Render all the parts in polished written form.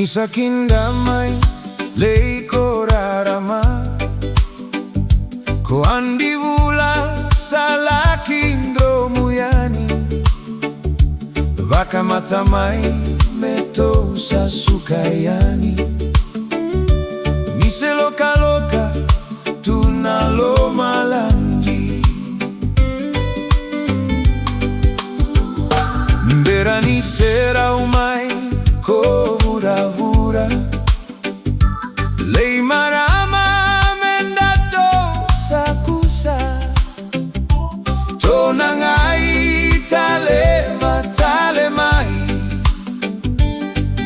Sakindamai leiko rarama ko andi vula salakindo muyani vaka matamai meto sasukayani mise loka loka tunalo malangi mberani sera umai ko vura lei marama mendato sakusa tonangai tale mai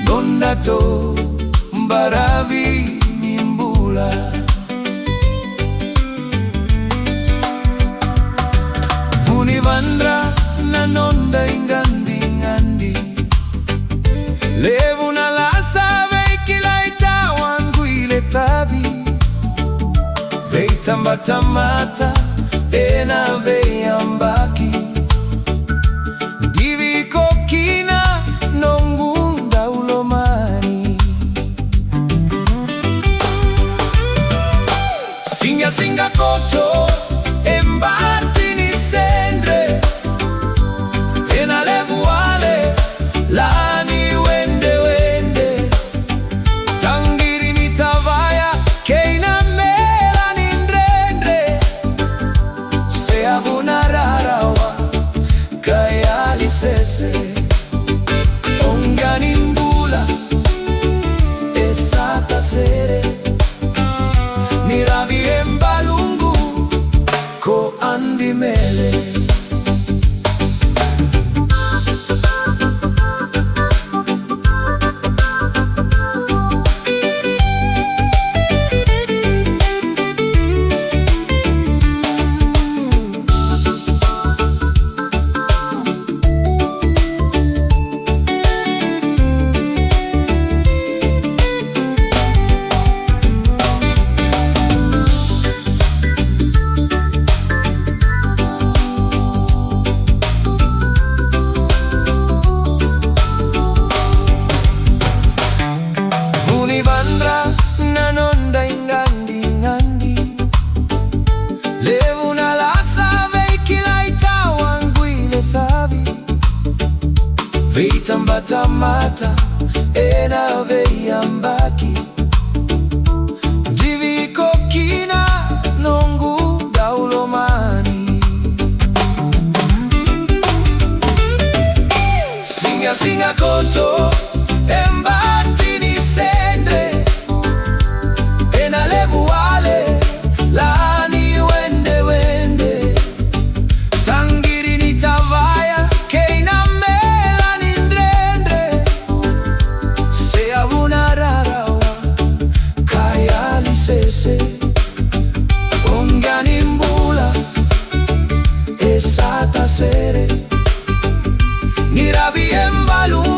nondato mbaravi nimbula vuni vandra na nonda ingandi ngandi levu na lasa veikila wangu ile tavi veitambatamata ena veiambaki divi kokina nongunda ulomani singa koto embati ni sendre ena levu ale lani onganimbula esata sere niravi embalungu ko andi mele veitambatamata ena veiambaki divi kokina nongu daulomani singa koto embati ni sendre ena levu ale lani wende tangiri ni tavaya keina onganimbula esata sere niravi embalungu